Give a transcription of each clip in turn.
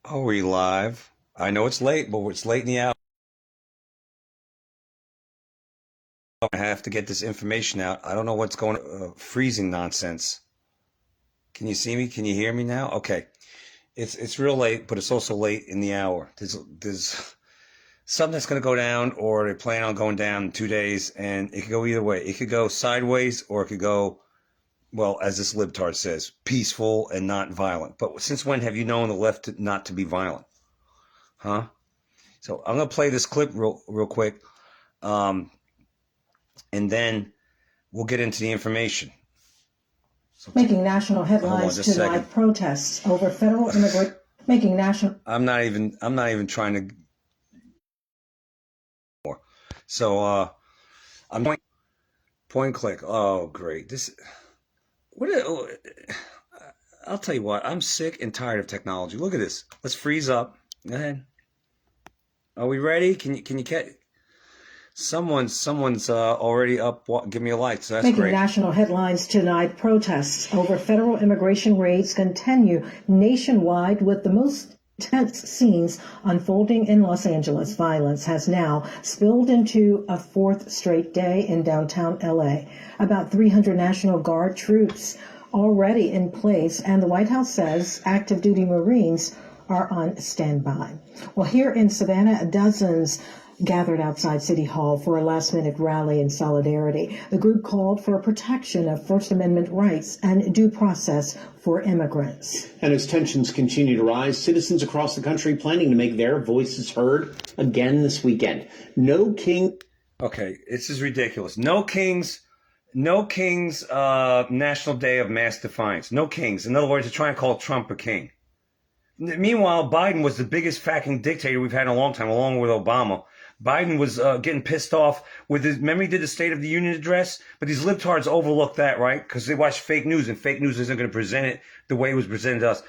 Are we live? I know it's late, but it's late in the hour. I have to get this information out. I don't know what's going on. Freezing nonsense. Can you see me? Can you hear me now? Okay. It's real late, but it's also late in the hour. There's something that's going to go down, or they plan on going down in 2 days, and it could go either way. It could go sideways, or it could go, well, as this libtard says, peaceful and not violent. But since when have you known the left not to be violent? Huh? So I'm going to play this clip real quick. Um, and then we'll get into the information. So making national headlines tonight, protests over federal immigrant making national. I'm not even trying to. So I'm point click. Oh, great! I'll tell you what. I'm sick and tired of technology. Look at this. Let's freeze up. Go ahead. Are we ready? Can you catch? Someone's already up. Give me a like. So that's making great. National headlines tonight. Protests over federal immigration raids continue nationwide, with the most tense scenes unfolding in Los Angeles. Violence has now spilled into a fourth straight day in downtown LA. About 300 National Guard troops already in place, and the White House says active duty Marines are on standby. Well, here in Savannah, dozens gathered outside City Hall for a last-minute rally in solidarity. The group called for protection of First Amendment rights and due process for immigrants. And as tensions continue to rise, citizens across the country planning to make their voices heard again this weekend. No king. Okay, this is ridiculous. No kings. National Day of Mass Defiance. No kings. In other words, they're trying to call Trump a king. Meanwhile, Biden was the biggest fucking dictator we've had in a long time, along with Obama. Biden was getting pissed off with his, remember he did the State of the Union address? But these libtards overlooked that, right? Because they watch fake news, and fake news isn't going to present it the way it was presented to us.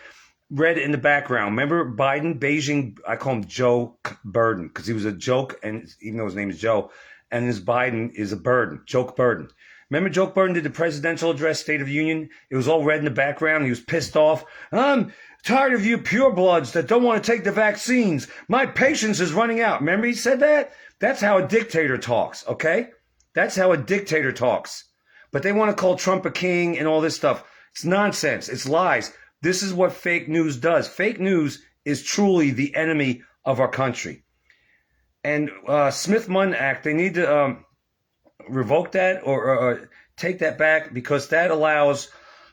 Read in the background. Remember Biden, Beijing, I call him Joe Burden, because he was a joke, and even though his name is Joe, and his Biden is a burden, Joke Burden. Remember Joe Burden did the presidential address, State of the Union? It was all red in the background. He was pissed off. I'm tired of you purebloods that don't want to take the vaccines. My patience is running out. Remember he said that? That's how a dictator talks, okay? That's how a dictator talks. But they want to call Trump a king and all this stuff. It's nonsense. It's lies. This is what fake news does. Fake news is truly the enemy of our country. And Smith-Munn Act, they need to revoke that or take that back, because that allows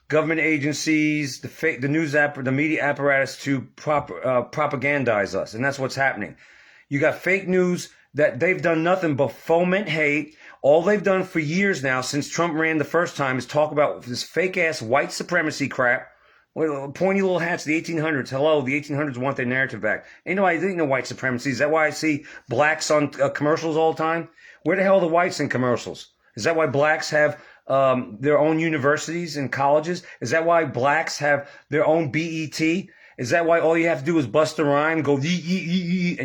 government agencies, the news the media apparatus to propagandize us, and that's what's happening. You got fake news that they've done nothing but foment hate. All they've done for years now, since Trump ran the first time, is talk about this fake ass white supremacy crap. Pointy little hats, the 1800s. Hello, the 1800s want their narrative back. Ain't no white supremacy. Is that why I see blacks on commercials all the time? Where the hell are the whites in commercials? Is that why blacks have their own universities and colleges? Is that why blacks have their own BET? Is that why all you have to do is bust a rhyme, go and you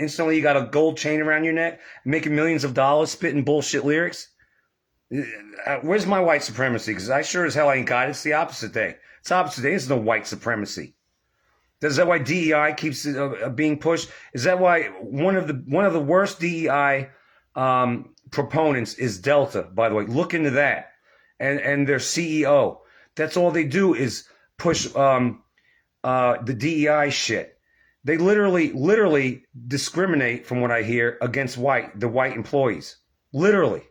instantly you got a gold chain around your neck, making millions of dollars, spitting bullshit lyrics? Where's my white supremacy? Because I sure as hell ain't got it. It's the opposite day. It's the opposite day. There's no white supremacy. Is that why DEI keeps being pushed? Is that why one of the worst DEI proponents is Delta? By the way, look into that. And their CEO. That's all they do is push the DEI shit. They literally discriminate, from what I hear, against the white employees. Literally.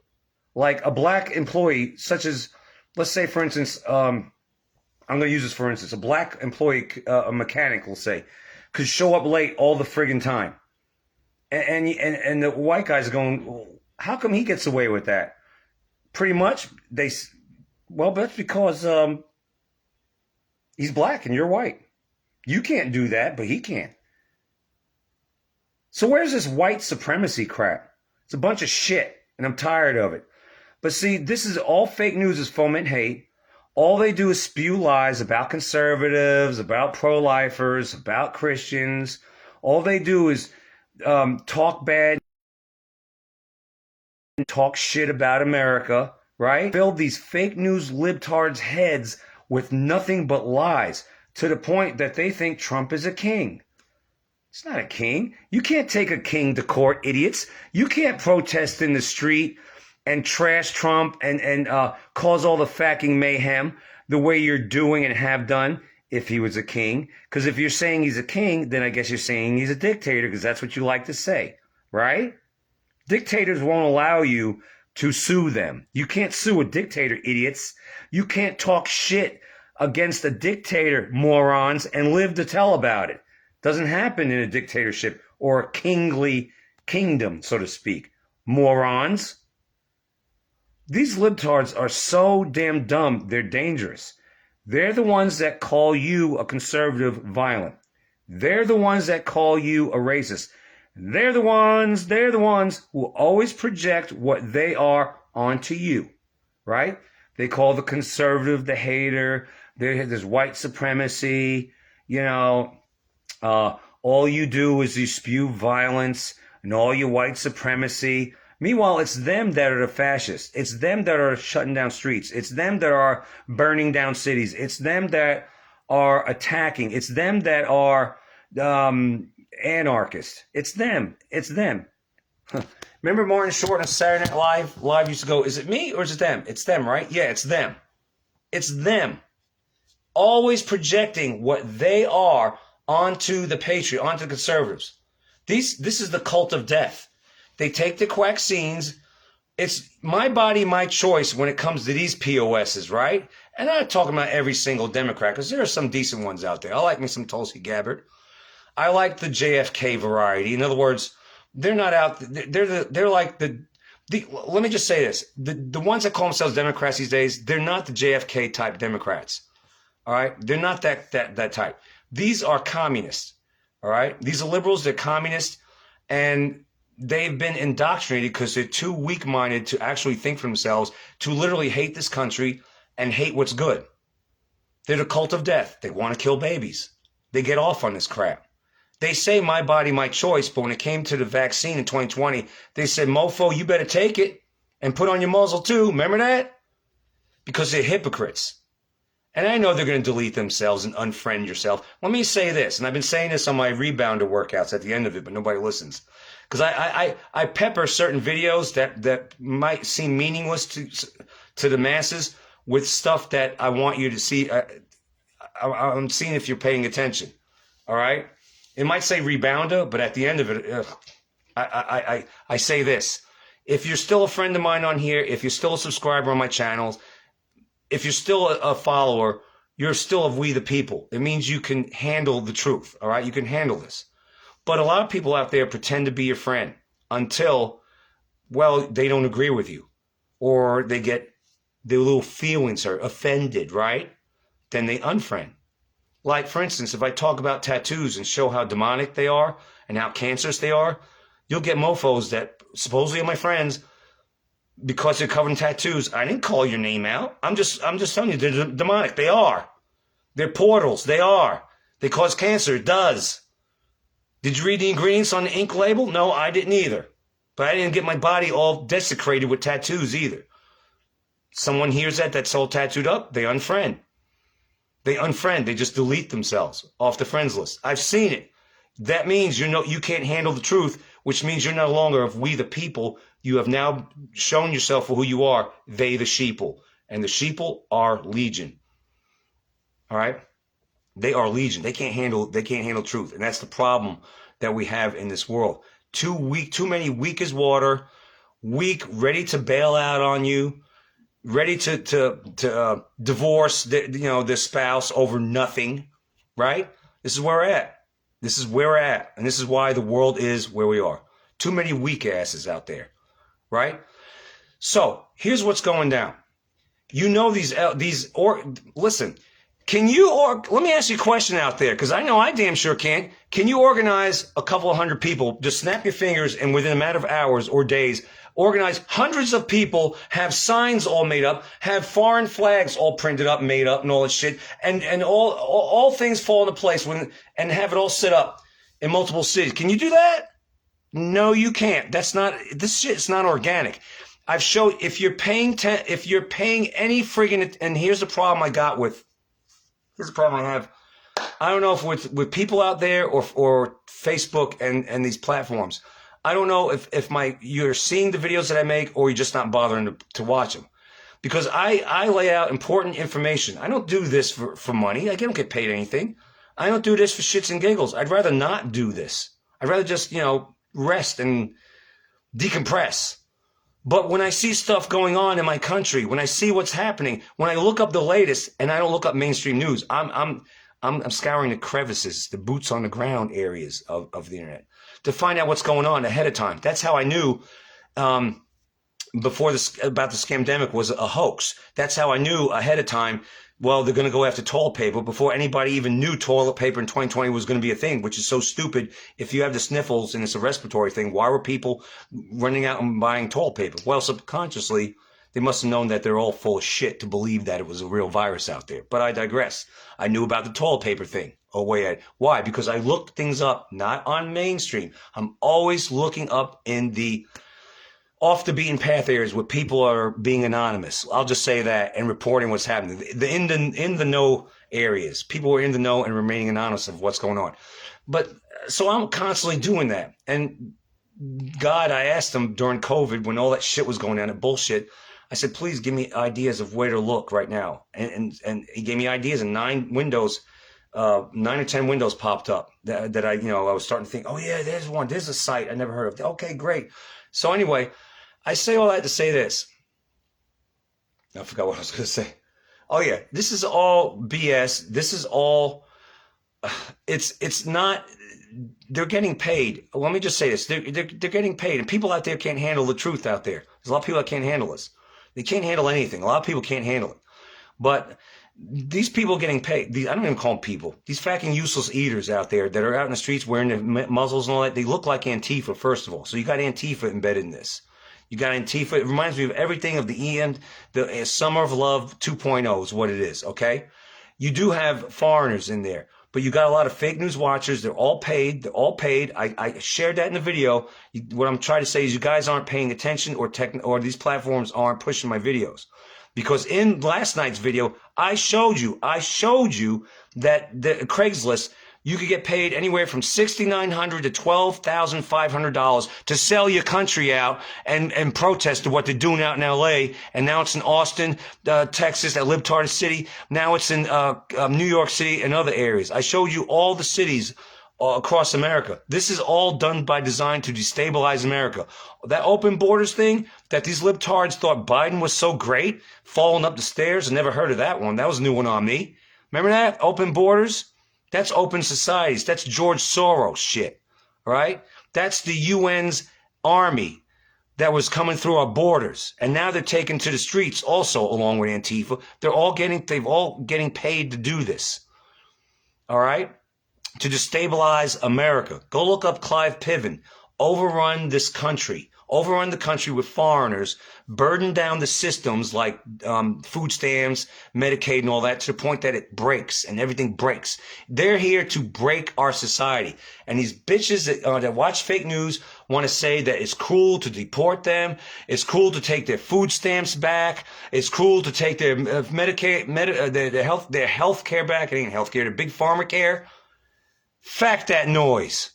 Like a black employee, such as, let's say, for instance, I'm going to use this for instance. A black employee, a mechanic, we'll say, could show up late all the friggin' time. And the white guys are going, well, how come he gets away with that? Pretty much, well, that's because he's black and you're white. You can't do that, but he can. So where's this white supremacy crap? It's a bunch of shit, and I'm tired of it. But see, this is all fake news, is foment hate. All they do is spew lies about conservatives, about pro-lifers, about Christians. All they do is talk bad, talk shit about America, right? Filled these fake news libtards' heads with nothing but lies, to the point that they think Trump is a king. He's not a king. You can't take a king to court, idiots. You can't protest in the street and trash Trump and cause all the fucking mayhem the way you're doing and have done if he was a king. Because if you're saying he's a king, then I guess you're saying he's a dictator because that's what you like to say, right? Dictators won't allow you to sue them. You can't sue a dictator, idiots. You can't talk shit against a dictator, morons, and live to tell about it. Doesn't happen in a dictatorship or a kingly kingdom, so to speak. Morons. These libtards are so damn dumb, they're dangerous. They're the ones that call you a conservative violent. They're the ones that call you a racist. They're the ones who always project what they are onto you, right? They call the conservative the hater. There's white supremacy, all you do is you spew violence and all your white supremacy. Meanwhile, it's them that are the fascists. It's them that are shutting down streets. It's them that are burning down cities. It's them that are attacking. It's them that are anarchists. It's them. It's them. Remember Martin Short on Saturday Night Live? Live used to go, is it me or is it them? It's them, right? Yeah, it's them. It's them. Always projecting what they are onto the patriot, onto the conservatives. This is the cult of death. They take the vaccines. It's my body, my choice when it comes to these POSs, right? And I'm not talking about every single Democrat because there are some decent ones out there. I like me some Tulsi Gabbard. I like the JFK variety. In other words, they're not out. They're like the. Let me just say this: the ones that call themselves Democrats these days, they're not the JFK type Democrats. All right, they're not that type. These are communists. All right, these are liberals. They're communists, and they've been indoctrinated because they're too weak-minded to actually think for themselves, to literally hate this country and hate what's good. They're the cult of death. They want to kill babies. They get off on this crap. They say my body, my choice, but when it came to the vaccine in 2020, they said, mofo, you better take it and put on your muzzle too. Remember that? Because they're hypocrites. And I know they're going to delete themselves and unfriend yourself. Let me say this, and I've been saying this on my rebounder workouts at the end of it, but nobody listens. Because I pepper certain videos that might seem meaningless to the masses with stuff that I want you to see. I'm seeing if you're paying attention. All right? It might say rebounder, but at the end of it, I say this. If you're still a friend of mine on here, if you're still a subscriber on my channels, if you're still a follower, you're still of We the People. It means you can handle the truth, all right? You can handle this. But a lot of people out there pretend to be your friend until, well, they don't agree with you. Or they get their little feelings are offended, right? Then they unfriend. Like, for instance, if I talk about tattoos and show how demonic they are and how cancerous they are, you'll get mofos that supposedly are my friends because they're covered in tattoos. I didn't call your name out. I'm just telling you, they're demonic. They are. They're portals. They are. They cause cancer. It does. Did you read the ingredients on the ink label? No, I didn't either. But I didn't get my body all desecrated with tattoos either. Someone hears that's all tattooed up, they unfriend. They unfriend. They just delete themselves off the friends list. I've seen it. That means you can't handle the truth, which means you're no longer of We the People. You have now shown yourself for who you are, they the sheeple. And the sheeple are legion. All right? They are legion. They can't handle truth. And that's the problem that we have in this world. Too many weak as water, weak, ready to bail out on you, ready to divorce their spouse over nothing, right? This is where we're at. This is where we're at. And this is why the world is where we are. Too many weak asses out there, right? So here's what's going down. Listen, let me ask you a question out there, because I know I damn sure can. Can you organize a couple of hundred people, just snap your fingers, and within a matter of hours or days, organize hundreds of people, have signs all made up, have foreign flags all printed up, made up, and all that shit, and all things fall into place and have it all set up in multiple cities? Can you do that? No, you can't. This shit's not organic. I've showed if you're paying any friggin', and here's the problem I have I don't know if with people out there or Facebook and these platforms. I don't know if you're seeing the videos that I make or you're just not bothering to watch them. Because I lay out important information. I don't do this for money. I don't get paid anything. I don't do this for shits and giggles. I'd rather not do this. I'd rather just, rest and decompress. But when I see stuff going on in my country, when I see what's happening, when I look up the latest and I don't look up mainstream news, I'm scouring the crevices, the boots on the ground areas of the internet to find out what's going on ahead of time. That's how I knew before about the scamdemic was a hoax. That's how I knew ahead of time, well, they're going to go after toilet paper before anybody even knew toilet paper in 2020 was going to be a thing, which is so stupid. If you have the sniffles and it's a respiratory thing, why were people running out and buying toilet paper? Well, subconsciously, they must have known that they're all full of shit to believe that it was a real virus out there. But I digress. I knew about the toilet paper thing. Oh, wait. Why? Because I looked things up, not on mainstream. I'm always looking up in the off the beaten path areas where people are being anonymous. I'll just say that, and reporting what's happening. In the know areas, people are in the know and remaining anonymous of what's going on. But so I'm constantly doing that. And God, I asked him during COVID when all that shit was going on, that bullshit. I said, please give me ideas of where to look right now. And he gave me ideas, and 9 or 10 windows popped up that I was starting to think, oh yeah, there's one. There's a site I never heard of. Okay, great. So anyway, I say all that to say this. I forgot what I was going to say. Oh yeah, this is all BS. This is all, it's not, they're getting paid. Let me just say this. They're getting paid, and people out there can't handle the truth out there. There's a lot of people that can't handle this. They can't handle anything. A lot of people can't handle it. But these people getting paid, I don't even call them people. These fucking useless eaters out there that are out in the streets wearing their muzzles and all that, they look like Antifa, first of all. So you got Antifa embedded in this. You got Antifa. It reminds me of everything of the Summer of Love 2.0 is what it is, okay? You do have foreigners in there, but you got a lot of fake news watchers. They're all paid. I shared that in the video. What I'm trying to say is you guys aren't paying attention, or these platforms aren't pushing my videos. Because in last night's video, I showed you that the Craigslist, you could get paid anywhere from $6,900 to $12,500 to sell your country out and protest to what they're doing out in LA. And now it's in Austin, Texas, that libtard city. Now it's in New York City and other areas. I showed you all the cities across America. This is all done by design to destabilize America. That open borders thing that these libtards thought Biden was so great, falling up the stairs. I never heard of that one. That was a new one on me. Remember that? Open borders? That's open societies. That's George Soros shit. Right? That's the UN's army that was coming through our borders. And now they're taken to the streets also along with Antifa. They've all getting paid to do this. All right? To destabilize America. Go look up Clive Piven. Overrun the country with foreigners, burden down the systems like food stamps, Medicaid, and all that to the point that it breaks and everything breaks. They're here to break our society. And these bitches that watch fake news want to say that it's cruel to deport them. It's cruel to take their food stamps back. It's cruel to take their Medicaid, their health care back. It ain't health care, their big pharma care. Fact that noise.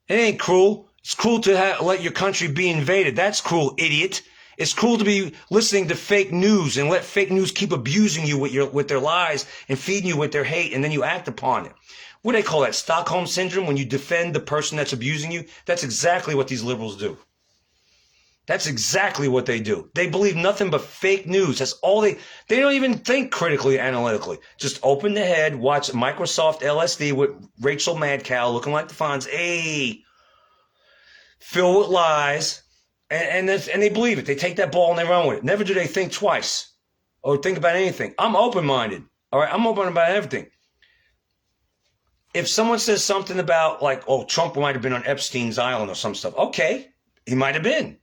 It ain't cruel. It's cruel to let your country be invaded. That's cruel, idiot. It's cruel to be listening to fake news and let fake news keep abusing you with their lies and feeding you with their hate, and then you act upon it. What do they call that? Stockholm syndrome, when you defend the person that's abusing you? That's exactly what these liberals do. That's exactly what they do. They believe nothing but fake news. That's all they don't even think critically, analytically. Just open the head, watch Microsoft LSD with Rachel Madcow looking like the Fonz. Hey, filled with lies, and they believe it. They take that ball and they run with it. Never do they think twice or think about anything. I'm open-minded. All right, I'm open about everything. If someone says something about like, oh, Trump might have been on Epstein's island or some stuff. Okay, he might have been.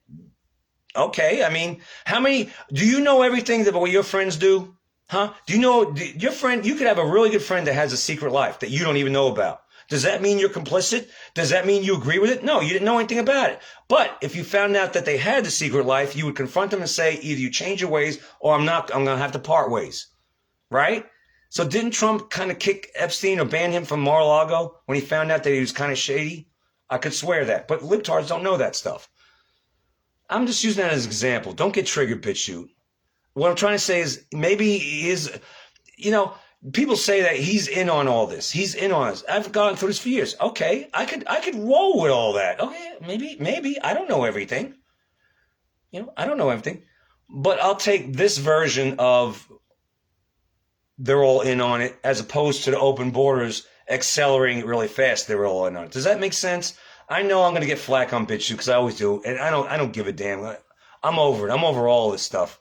Okay, I mean, do you know everything that what your friends do? Huh? Do you know your friend, you could have a really good friend that has a secret life that you don't even know about. Does that mean you're complicit? Does that mean you agree with it? No, you didn't know anything about it. But if you found out that they had the secret life, you would confront them and say, either you change your ways or I'm going to have to part ways. Right? So didn't Trump kind of kick Epstein or ban him from Mar-a-Lago when he found out that he was kind of shady? I could swear that. But libtards don't know that stuff. I'm just using that as an example. Don't get triggered, BitChute. What I'm trying to say is maybe he is, people say that he's in on all this. He's in on this. I've gone through this for years. Okay, I could roll with all that. Okay, maybe. I don't know everything. I don't know everything. But I'll take this version of they're all in on it as opposed to the open borders accelerating really fast. They're all in on it. Does that make sense? I know I'm going to get flack on BitChute because I always do. And I don't give a damn. I'm over it. I'm over all this stuff.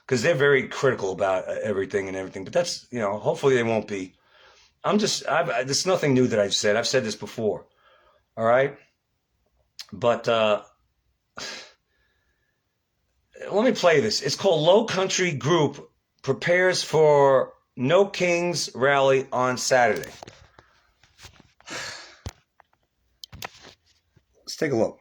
Because they're very critical about everything. But that's, hopefully they won't be. There's nothing new that I've said. I've said this before. All right? But let me play this. It's called Low Country Group Prepares for No Kings Rally on Saturday. Let's take a look.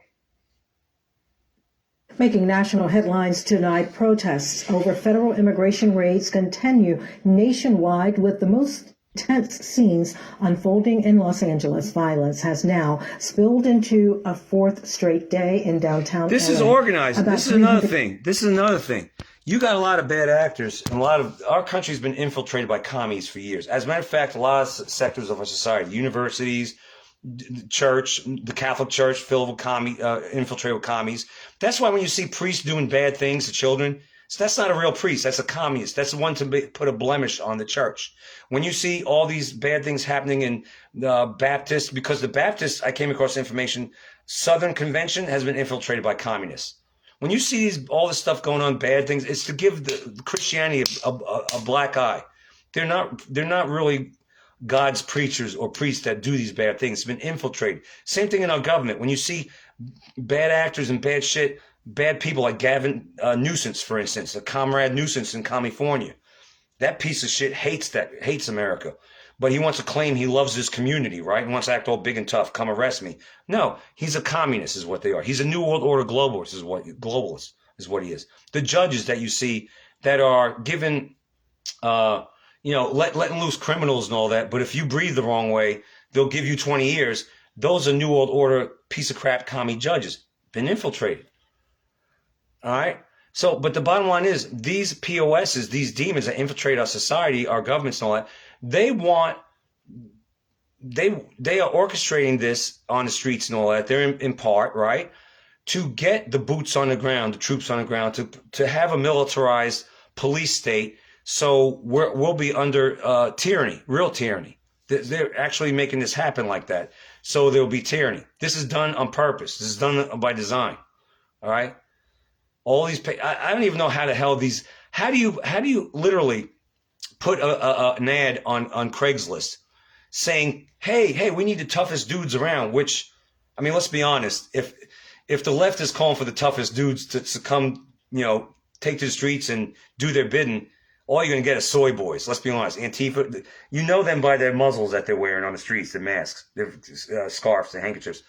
Making national headlines tonight, protests over federal immigration raids continue nationwide with the most tense scenes unfolding in Los Angeles. Violence has now spilled into a fourth straight day in downtown This LA. is organized. This is another thing. You got a lot of bad actors, and our country's been infiltrated by commies for years. As a matter of fact, a lot of sectors of our society, universities, church, the Catholic Church, filled with infiltrated with commies. That's why when you see priests doing bad things to children, that's not a real priest. That's a communist. That's the one to put a blemish on the church. When you see all these bad things happening in Baptists, because the Baptists, I came across information, Southern Convention has been infiltrated by communists. When you see all this stuff going on, bad things, it's to give the Christianity a black eye. They're not really God's preachers or priests that do these bad things. It's been infiltrated. Same thing in our government. When you see bad actors and bad shit, bad people like Gavin Newsom, for instance, a comrade Newsom in California, that piece of shit hates America. But he wants to claim he loves his community, right? He wants to act all big and tough. Come arrest me. No, he's a communist is what they are. He's a New World Order globalist is what he is. The judges that you see that are given letting loose criminals and all that. But if you breathe the wrong way, they'll give you 20 years. Those are New World Order piece of crap commie judges. Been infiltrated. All right. So, but the bottom line is these POSs, these demons that infiltrate our society, our governments and all that, they are orchestrating this on the streets and all that. They're in part, right, to get the boots on the ground, the troops on the ground, to have a militarized police state. So we'll be under tyranny, real tyranny. They're actually making this happen like that. So there'll be tyranny. This is done on purpose. This is done by design. All right. All these, I don't even know how the hell these. How do you literally put an ad on Craigslist saying, hey, we need the toughest dudes around? Which, I mean, let's be honest. If the left is calling for the toughest dudes to come, take to the streets and do their bidding, all you're going to get is soy boys. Let's be honest. Antifa, you know them by their muzzles that they're wearing on the streets, their masks, their scarves, their handkerchiefs.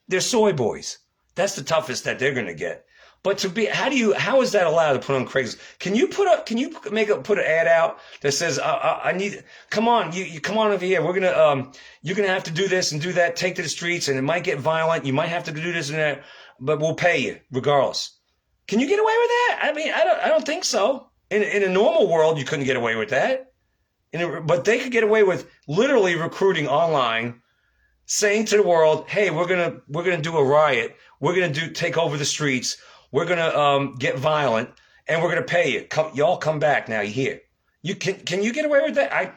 They're soy boys. That's the toughest that they're going to get. But how is that allowed to put on Craigslist? Can you put an ad out that says, come on, you come on over here. We're going to, you're going to have to do this and do that, take to the streets, and it might get violent. You might have to do this and that, but we'll pay you regardless. Can you get away with that? I mean, I don't think so. In a normal world, you couldn't get away with that. But they could get away with literally recruiting online, saying to the world, hey, we're gonna do a riot. We're gonna take over the streets. We're gonna get violent, and we're gonna pay you. Y'all come back now. You here? Can you get away with that?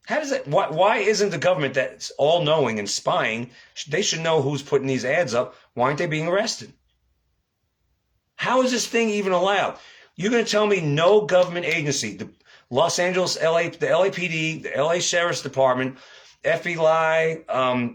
How does that? Why isn't the government that's all knowing and spying? They should know who's putting these ads up. Why aren't they being arrested? How is this thing even allowed? You're going to tell me no government agency, the Los Angeles, the LAPD, the LA Sheriff's Department, FBI,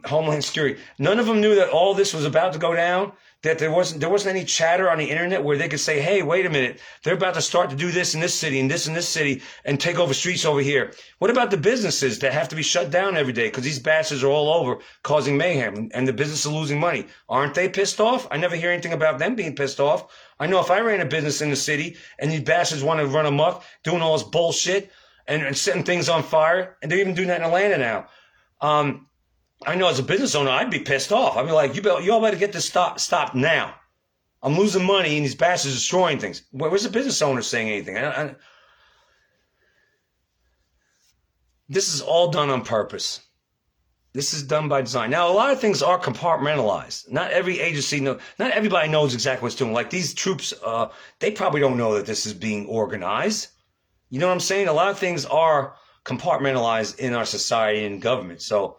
Homeland Security, none of them knew that all this was about to go down, that there wasn't any chatter on the internet where they could say, hey, wait a minute, they're about to start to do this in this city and this in this city and take over streets over here. What about the businesses that have to be shut down every day because these bastards are all over causing mayhem and the business is losing money? Aren't they pissed off? I never hear anything about them being pissed off. I know if I ran a business in the city and these bastards want to run amok doing all this bullshit, and setting things on fire. And they're even doing that in Atlanta now. I know as a business owner, I'd be pissed off. I'd be like, you all better get this stopped now. I'm losing money and these bastards destroying things. Where's the business owner saying anything? This is all done on purpose. This is done by design. Now, a lot of things are compartmentalized. Not every agency not everybody knows exactly what's doing. Like these troops, they probably don't know that this is being organized. You know what I'm saying? A lot of things are compartmentalized in our society and government. So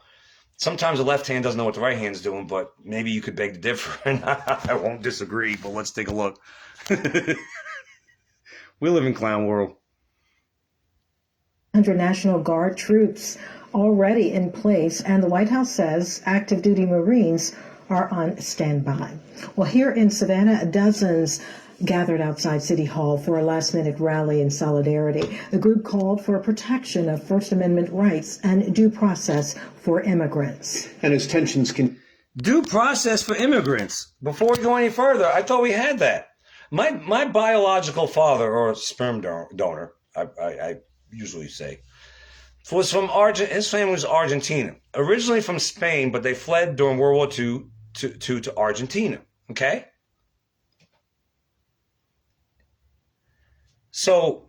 sometimes the left hand doesn't know what the right hand's doing, but maybe you could beg to differ. And I won't disagree, but let's take a look. We live in clown world. 100 National Guard troops already in place, and the White House says active duty Marines are on standby. Well, here in Savannah, dozens gathered outside City Hall for a last-minute rally in solidarity. The group called for protection of First Amendment rights and due process for immigrants. And as tensions can... Due process for immigrants. Before we go any further, I thought we had that. My biological father, or sperm donor, I usually say, was from Argentina. His family was Argentina. Originally from Spain, but they fled during World War II to Argentina. Okay? So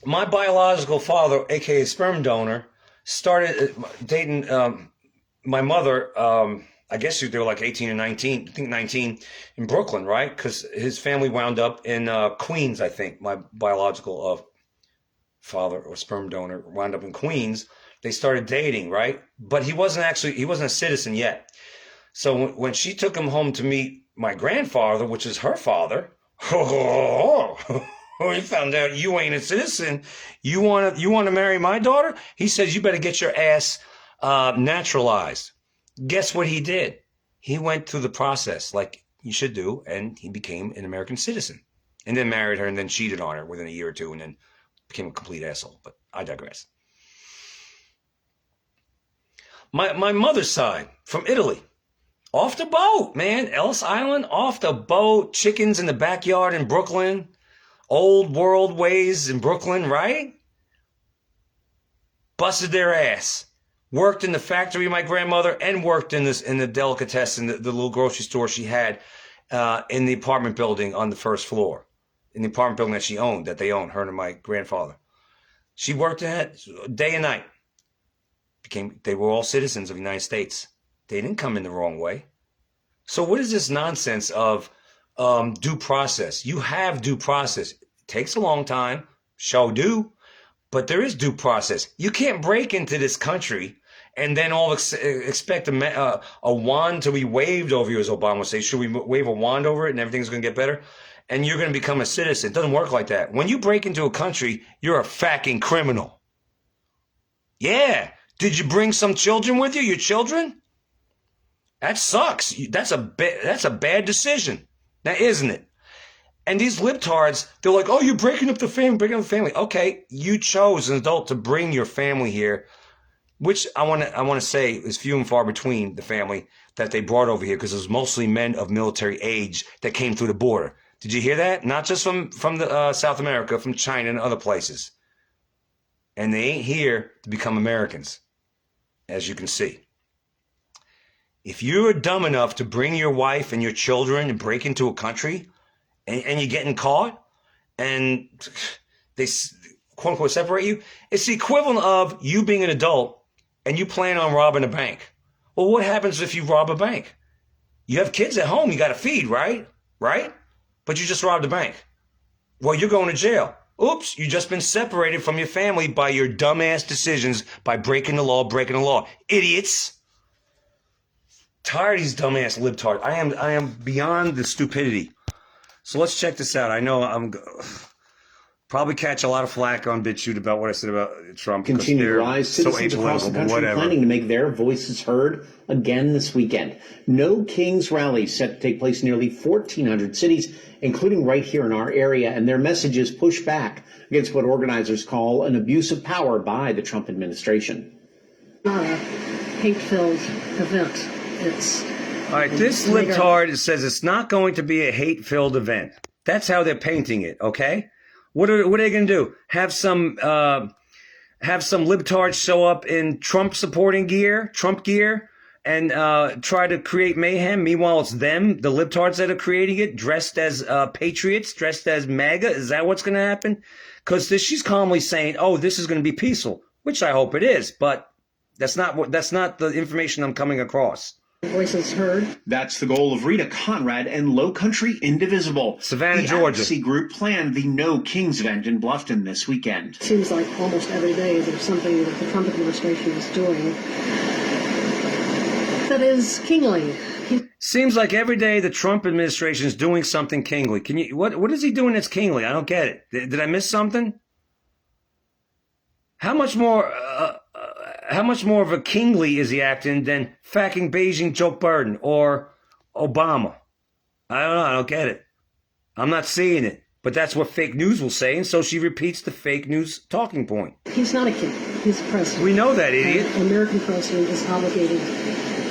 my biological father, aka sperm donor, started dating my mother. I guess they were like 18 or 19, I think 19, in Brooklyn, right? Because his family wound up in Queens, I think. My biological father or sperm donor wound up in Queens. They started dating, right? But he wasn't a citizen yet. So when she took him home to meet my grandfather, which is her father, he found out you ain't a citizen. You want to marry my daughter? He says, you better get your ass naturalized. Guess what he did? He went through the process like you should do, and he became an American citizen. And then married her and then cheated on her within a year or two and then became a complete asshole. But I digress. My mother's side, from Italy. Off the boat, man. Ellis Island, off the boat. Chickens in the backyard in Brooklyn. Old world ways in Brooklyn, right? Busted their ass. Worked in the factory, my grandmother, and worked in the delicatessen, the little grocery store she had in the apartment building on the first floor. In the apartment building that they owned, her and my grandfather. She worked in it day and night. They were all citizens of the United States. They didn't come in the wrong way. So what is this nonsense of due process? You have due process. It takes a long time, show do, but there is due process. You can't break into this country and then expect a wand to be waved over you, as Obama would say. Should we wave a wand over it and everything's going to get better? And you're going to become a citizen. It doesn't work like that. When you break into a country, you're a fucking criminal. Yeah. Did you bring some children with you? Your children? That sucks. That's a bad decision. Now, isn't it? And these libtards, they're like, oh, you're breaking up the family. Okay, you chose an adult to bring your family here, which I want to say is few and far between, the family that they brought over here, because it was mostly men of military age that came through the border. Did you hear that? Not just from the South America, from China and other places. And they ain't here to become Americans, as you can see. If you're dumb enough to bring your wife and your children and break into a country and you're getting caught and they quote unquote separate you, it's the equivalent of you being an adult and you plan on robbing a bank. Well, what happens if you rob a bank? You have kids at home you got to feed, right? Right? But you just robbed a bank. Well, you're going to jail. Oops, you just been separated from your family by your dumbass decisions by breaking the law. Idiots. Tired of these dumbass libtards. I am beyond the stupidity. So let's check this out. I know I'm probably catch a lot of flack on BitChute about what I said about Trump. Continue to rise. Citizens across the country planning to make their voices heard again this weekend. No Kings rallies set to take place in nearly 1,400 cities, including right here in our area, and their messages push back against what organizers call an abuse of power by the Trump administration. Not a hate-filled event. All right, this libtard says it's not going to be a hate-filled event. That's how they're painting it, okay? What are they going to do? Have some have some libtards show up in Trump gear, and try to create mayhem. Meanwhile, it's them, the libtards, that are creating it, dressed as patriots, dressed as MAGA. Is that what's going to happen? Because she's calmly saying, "Oh, this is going to be peaceful," which I hope it is, but that's not the information I'm coming across. Voices heard. That's the goal of Rita Conrad and Low Country Indivisible. Savannah, the Georgia. The group planned the No Kings event in Bluffton this weekend. Seems like almost every day there's something that the Trump administration is doing that is kingly. Seems like every day the Trump administration is doing something kingly. What is he doing that's kingly? I don't get it. Did I miss something? How much more of a kingly is he acting than fucking Beijing Joe Biden or Obama? I don't know. I don't get it. I'm not seeing it. But that's what fake news will say, and so she repeats the fake news talking point. He's not a king. He's a president. We know that, idiot. An American president is obligated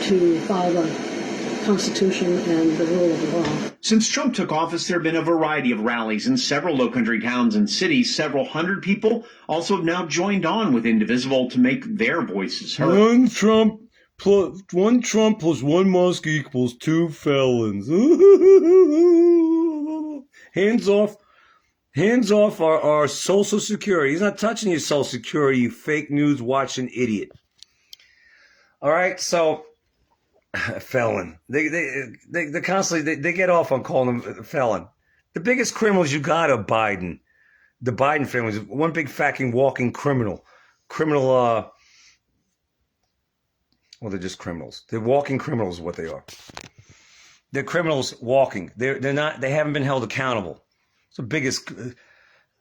to follow the Constitution and the rule of the law. Since Trump took office, there have been a variety of rallies in several Low-Country towns and cities. Several hundred people also have now joined on with Indivisible to make their voices heard. One Trump plus one Musk equals 2 felons. Hands off our Social Security. He's not touching your Social Security, you fake news watching idiot. All right, so felon. They constantly they get off on calling him felon. The biggest criminals you got are Biden. The Biden family is one big fucking walking criminal. Well, they're just criminals. They're walking criminals is what they are. They're criminals walking. They haven't been held accountable. It's the biggest,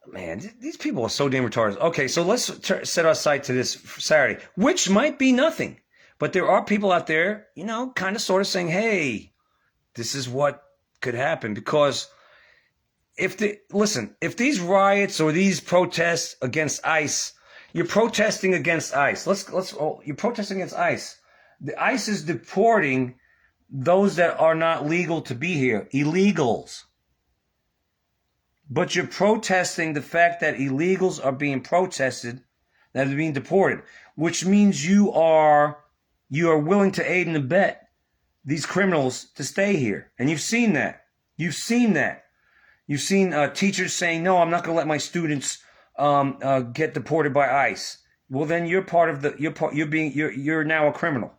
man, these people are so damn retarded. Okay, so let's set our sight to this Saturday, which might be nothing. But there are people out there, kind of sort of saying, hey, this is what could happen. Because if these riots or these protests against ICE, you're protesting against ICE. You're protesting against ICE. The ICE is deporting those that are not legal to be here, illegals. But you're protesting the fact that illegals are being protested, that are being deported, which means you are willing to aid and abet these criminals to stay here. And you've seen that. You've seen teachers saying, no, I'm not going to let my students get deported by ICE. Well, then you're now a criminal.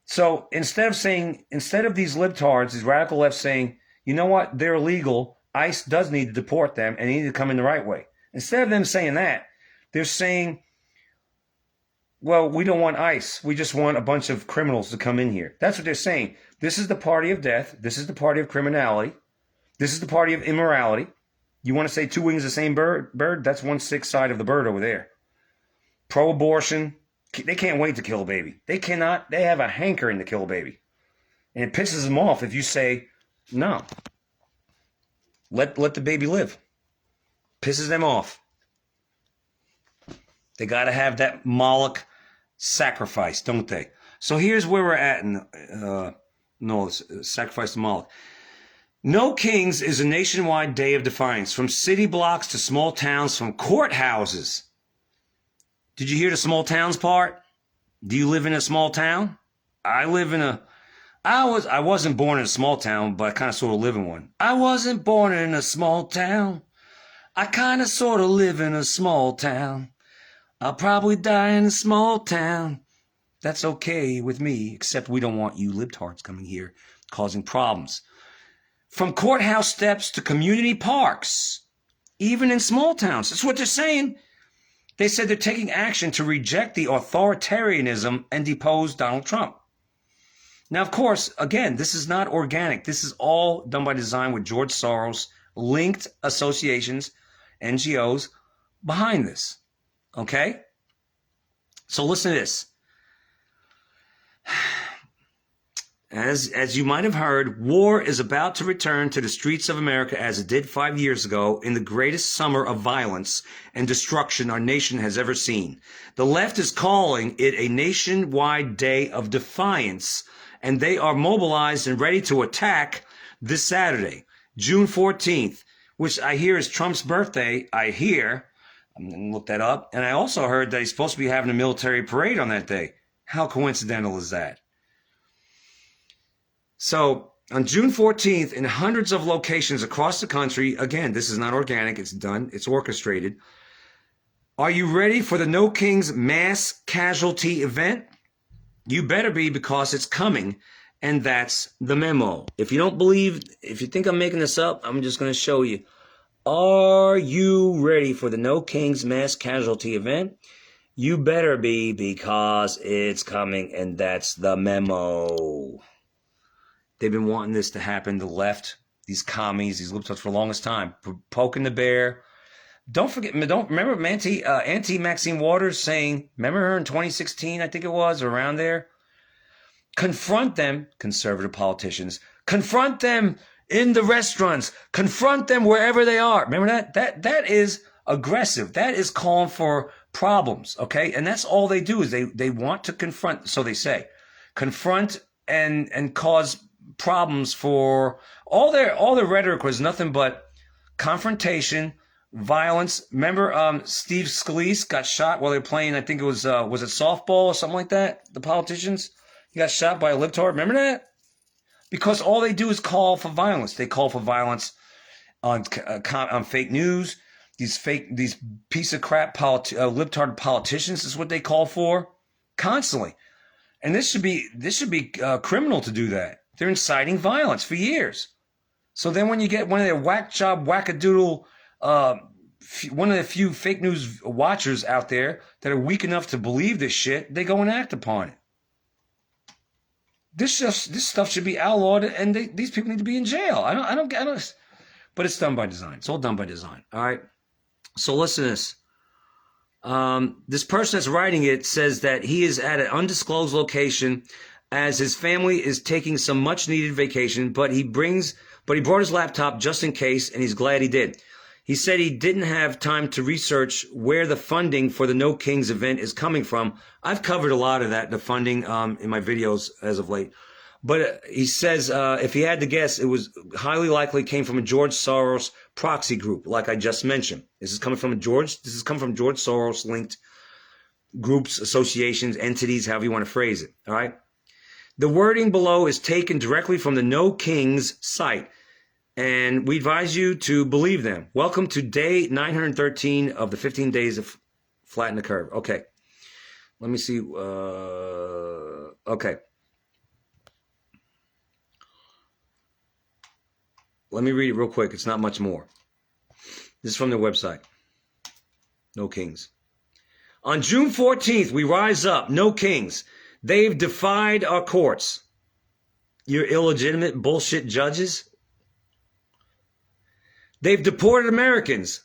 So instead of these libtards, these radical left saying, you know what, they're illegal, ICE does need to deport them and they need to come in the right way. Instead of them saying that, they're saying, well, we don't want ICE. We just want a bunch of criminals to come in here. That's what they're saying. This is the party of death. This is the party of criminality. This is the party of immorality. You want to say 2 wings of the same bird? That's 1/6 side of the bird over there. Pro-abortion. They can't wait to kill a baby. They cannot. They have a hankering to kill a baby. And it pisses them off if you say, no. Let the baby live. Pisses them off. They got to have that Moloch sacrifice, don't they? So here's where we're at sacrifice to Moloch. No Kings is a nationwide day of defiance, from city blocks to small towns, from courthouses. Did you hear the small towns part? Do you live in a small town? I wasn't born in a small town, but I kind of sort of live in one. I wasn't born in a small town. I kind of sort of live in a small town. I'll probably die in a small town. That's okay with me, except we don't want you libtards coming here causing problems. From courthouse steps to community parks, even in small towns. That's what they're saying. They said they're taking action to reject the authoritarianism and depose Donald Trump. Now, of course, again, this is not organic. This is all done by design with George Soros, linked associations, NGOs behind this. Okay? So listen to this. As you might have heard, war is about to return to the streets of America as it did 5 years ago in the greatest summer of violence and destruction our nation has ever seen. The left is calling it a nationwide day of defiance, and they are mobilized and ready to attack this Saturday, June 14th, which I hear is Trump's birthday. I hear. I'm going to look that up. And I also heard that he's supposed to be having a military parade on that day. How coincidental is that? So on June 14th, in hundreds of locations across the country, again, this is not organic, it's done, it's orchestrated. Are you ready for the No Kings mass casualty event? You better be, because it's coming, and that's the memo. If you don't believe, if you think I'm making this up, I'm just going to show you. Are you ready for the No Kings mass casualty event? You better be, because it's coming, and that's the memo. They've been wanting this to happen. The left, these commies, these libtards for the longest time, poking the bear. Don't forget, remember Auntie Maxine Waters saying, remember her in 2016, I think it was, around there? Confront them, conservative politicians. Confront them in the restaurants. Confront them wherever they are. Remember that? That is aggressive. That is calling for problems, okay? And that's all they do, is they want to confront, so they say. Confront and cause problems for all their rhetoric was nothing but confrontation, violence. Remember, Steve Scalise got shot while they were playing, I think it was it softball or something like that? The politicians? He got shot by a libtard. Remember that? Because all they do is call for violence. They call for violence on fake news. These piece of crap libtard politicians is what they call for constantly. And this should be criminal to do that. They're inciting violence for years. So then when you get one of their whack job, wackadoodle, one of the few fake news watchers out there that are weak enough to believe this shit, they go and act upon it. This stuff should be outlawed, and these people need to be in jail. I don't. But it's done by design. It's all done by design. All right. So listen to this. This person that's writing it says that he is at an undisclosed location as his family is taking some much needed vacation, but he brought his laptop just in case, and he's glad he did. He said he didn't have time to research where the funding for the No Kings event is coming from. I've covered a lot of that, the funding, in my videos as of late. But he says if he had to guess, it was highly likely came from a George Soros proxy group, like I just mentioned. This is coming from George Soros linked groups, associations, entities, however you want to phrase it. All right. The wording below is taken directly from the No Kings site, and we advise you to believe them. Welcome to day 913 of the 15 days of Flatten the Curve. Okay. Let me see. Okay. Let me read it real quick. It's not much more. This is from their website. No Kings. On June 14th, we rise up. No Kings. They've defied our courts. Your illegitimate bullshit judges. They've deported Americans.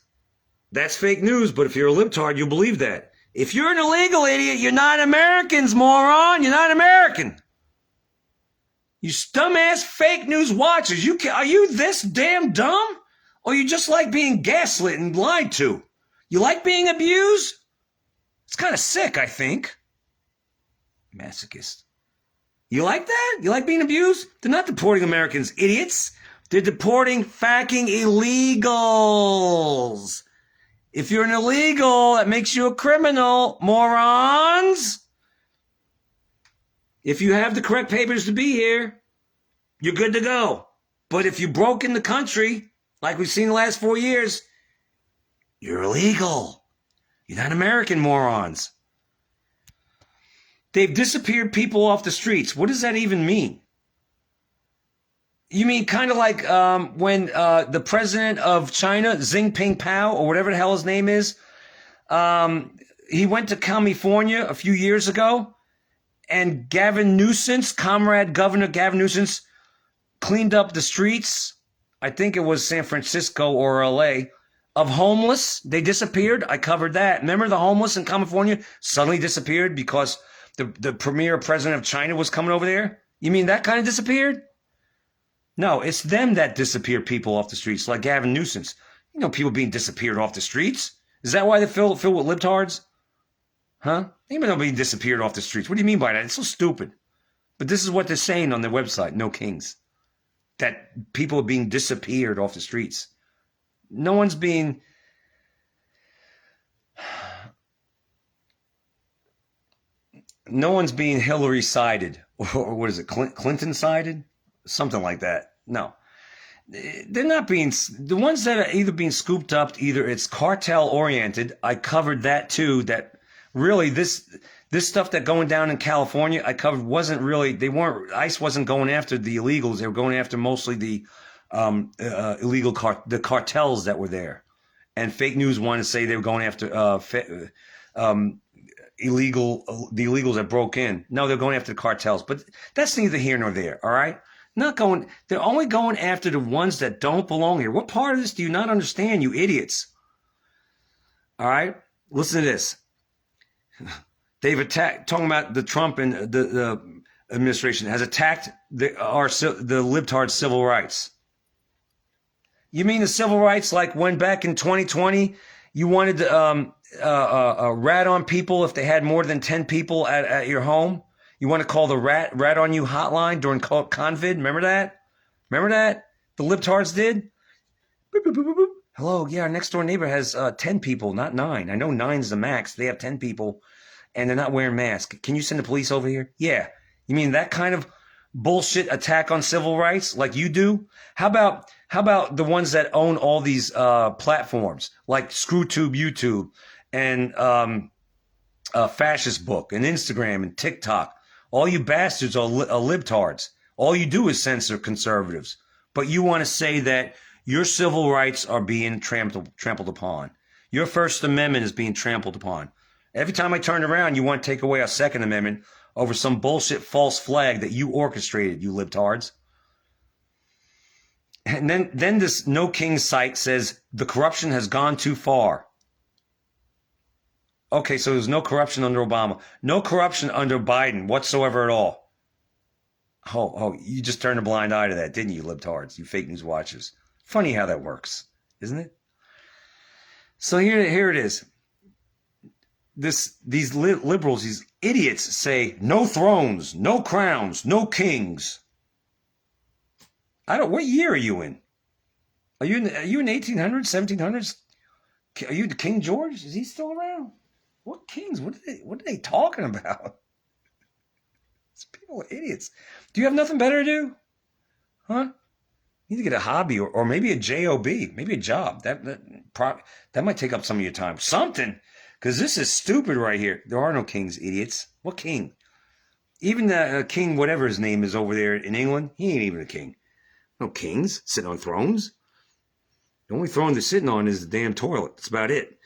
That's fake news, but if you're a libtard, you'll believe that. If you're an illegal idiot, you're not Americans, moron. You're not American. You dumbass fake news watchers. Are you this damn dumb? Or you just like being gaslit and lied to? You like being abused? It's kind of sick, I think. Masochist. You like that? You like being abused? They're not deporting Americans, idiots. They're deporting fucking illegals. If you're an illegal, that makes you a criminal, morons. If you have the correct papers to be here, you're good to go. But if you broke in the country, like we've seen the last 4 years, you're illegal. You're not American, morons. They've disappeared people off the streets. What does that even mean? You mean kind of like when the president of China, Xi Jinping, or whatever the hell his name is, he went to California a few years ago, and Governor Gavin Newsom, cleaned up the streets. I think it was San Francisco or LA, of homeless. They disappeared. I covered that. Remember the homeless in California suddenly disappeared because the premier president of China was coming over there? You mean that kind of disappeared? No, it's them that disappear people off the streets, like Gavin Newsom. You know, people being disappeared off the streets. Is that why they're filled with libtards? Huh? Anybody being disappeared off the streets? What do you mean by that? It's so stupid. But this is what they're saying on their website, No Kings. That people are being disappeared off the streets. No one's being... no one's being Hillary sided, or what is it, Clinton sided, something like that. No, they're not being, the ones that are either being scooped up, either it's cartel oriented. I covered that too. That really this stuff that going down in California, I covered wasn't really, ICE wasn't going after the illegals. They were going after mostly the the cartels that were there. And fake news wanted to say they were going after the illegals that broke in. No, they're going after the cartels. But that's neither here nor there, all right? They're only going after the ones that don't belong here. What part of this do you not understand, you idiots? All right? Listen to this. They've attacked, talking about the Trump and the administration has attacked the libtards' civil rights. You mean the civil rights like when back in 2020 you wanted to rat on people if they had more than 10 people at your home? You want to call the rat on you hotline during COVID? Remember that? Remember that? The libtards did? Boop, boop, boop, boop, boop. Hello, yeah, our next door neighbor has 10 people, not 9. I know 9's the max. They have 10 people and they're not wearing masks. Can you send the police over here? Yeah. You mean that kind of bullshit attack on civil rights like you do? How about the ones that own all these platforms like ScrewTube, YouTube, and Fascist Book, and Instagram, and TikTok? All you bastards are libtards. All you do is censor conservatives. But you want to say that your civil rights are being trampled upon. Your First Amendment is being trampled upon. Every time I turn around, you want to take away our Second Amendment over some bullshit false flag that you orchestrated, you libtards. And then this No King site says the corruption has gone too far. Okay, so there's no corruption under Obama. No corruption under Biden whatsoever at all. Oh, you just turned a blind eye to that, didn't you, libtards, you fake news watchers? Funny how that works, isn't it? So here it is. These liberals, these idiots say no thrones, no crowns, no kings. What year are you in? Are you in the 1800s, 1700s? Are you the King George? Is he still around? What kings? What are they talking about? These people are idiots. Do you have nothing better to do? Huh? You need to get a hobby or maybe a job, maybe a job. That might take up some of your time. Something. Because this is stupid right here. There are no kings, idiots. What king? Even the king, whatever his name is over there in England, he ain't even a king. No kings sitting on thrones. The only throne they're sitting on is the damn toilet. That's about it.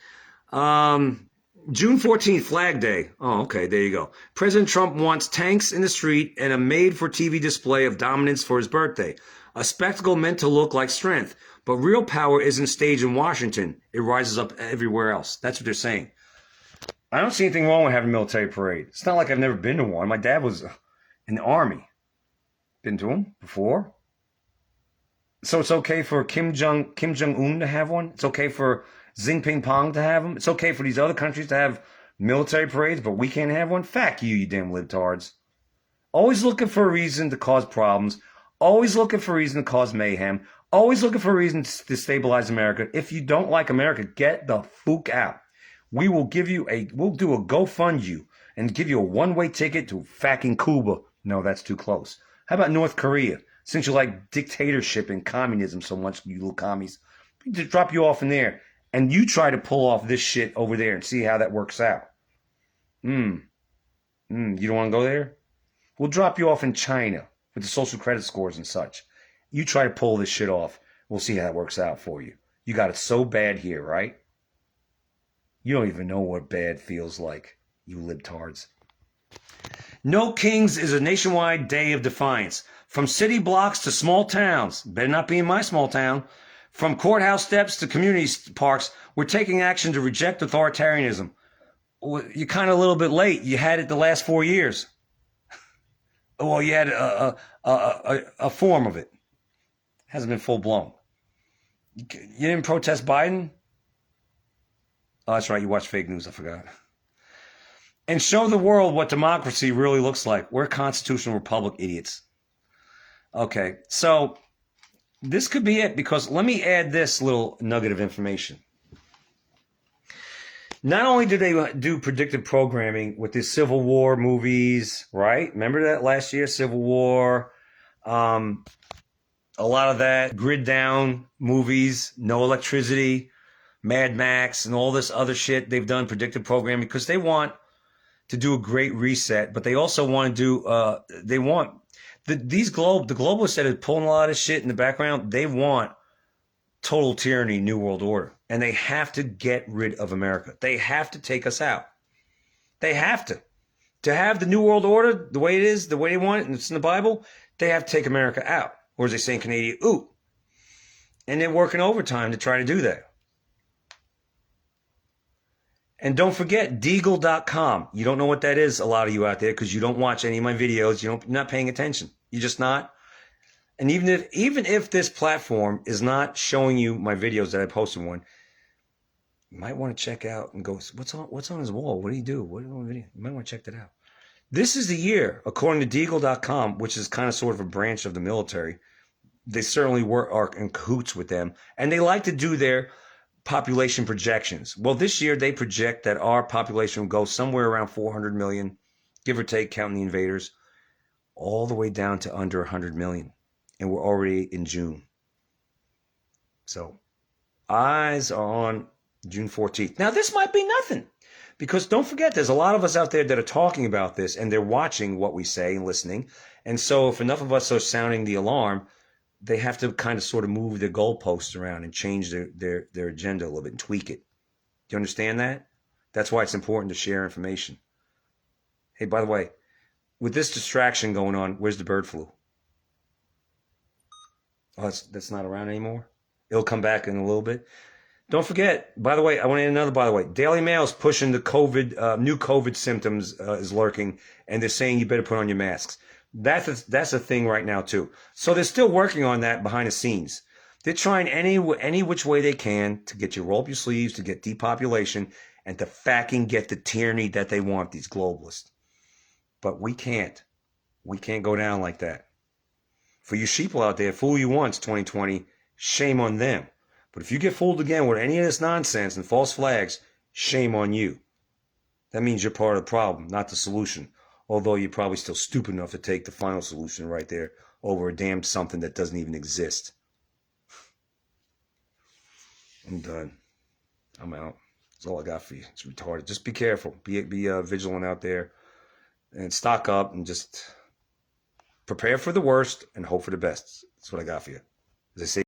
June 14th, Flag Day. Oh, okay, there you go. President Trump wants tanks in the street and a made-for-TV display of dominance for his birthday. A spectacle meant to look like strength. But real power isn't staged in Washington. It rises up everywhere else. That's what they're saying. I don't see anything wrong with having a military parade. It's not like I've never been to one. My dad was in the Army. Been to them before. So it's okay for Kim Jong-un to have one. It's okay for Xi Jinping to have them. It's okay for these other countries to have military parades, but we can't have one. Fuck you, you damn libtards. Always looking for a reason to cause problems. Always looking for a reason to cause mayhem. Always looking for a reason to destabilize America. If you don't like America, get the fuck out. We will we'll do a GoFund and give you a one-way ticket to fucking Cuba. No, that's too close. How about North Korea? Since you like dictatorship and communism so much, you little commies, we just drop you off in there and you try to pull off this shit over there and see how that works out. You don't want to go there? We'll drop you off in China with the social credit scores and such. You try to pull this shit off. We'll see how that works out for you. You got it so bad here, right? You don't even know what bad feels like, you libtards. No Kings is a nationwide day of defiance. From city blocks to small towns, better not be in my small town, from courthouse steps to community parks, we're taking action to reject authoritarianism. Well, you're kind of a little bit late. You had it the last 4 years. Well, you had a form of it. Hasn't been full blown. You didn't protest Biden? Oh, that's right. You watch fake news. I forgot. And show the world what democracy really looks like. We're a constitutional republic, idiots. Okay, so this could be it because let me add this little nugget of information. Not only do they do predictive programming with the Civil War movies, right? Remember that last year, Civil War, a lot of that grid down movies, no electricity, Mad Max, and all this other shit. They've done predictive programming because they want to do a great reset, but they also want to do, they want the globalists that are pulling a lot of shit in the background. They want total tyranny, New World Order, and they have to get rid of America. They have to take us out. They have to have the New World Order the way it is, the way they want it, and it's in the Bible. They have to take America out, or as they say in Canada, ooh. And they're working overtime to try to do that. And don't forget Deagle.com. You don't know what that is, a lot of you out there, because you don't watch any of my videos. You're not paying attention. You're just not. And even if this platform is not showing you my videos that I posted one, you might want to check out and go, what's on his wall? What do you do? What is on video? You might want to check that out. This is the year, according to Deagle.com, which is kind of sort of a branch of the military. They certainly are in cahoots with them, and they like to do their population projections. Well, this year they project that our population will go somewhere around 400 million, give or take, counting the invaders, all the way down to under 100 million. And we're already in June. So eyes are on June 14th. Now, this might be nothing, because don't forget, there's a lot of us out there that are talking about this, and they're watching what we say and listening. And so if enough of us are sounding the alarm, they have to kind of sort of move their goalposts around and change their agenda a little bit and tweak it. Do you understand that? That's why it's important to share information. Hey, by the way, with this distraction going on, where's the bird flu? Oh, that's not around anymore? It'll come back in a little bit. Don't forget, by the way, I want to add another, by the way. Daily Mail's pushing the new COVID symptoms is lurking, and they're saying you better put on your masks. That's a thing right now, too. So they're still working on that behind the scenes. They're trying any which way they can to get you to roll up your sleeves, to get depopulation, and to fucking get the tyranny that they want, these globalists. But we can't. We can't go down like that. For you sheeple out there, fool you once, 2020, shame on them. But if you get fooled again with any of this nonsense and false flags, shame on you. That means you're part of the problem, not the solution. Although you're probably still stupid enough to take the final solution right there over a damn something that doesn't even exist. I'm done. I'm out. That's all I got for you. It's retarded. Just be careful. Be vigilant out there. And stock up and just prepare for the worst and hope for the best. That's what I got for you. As I say,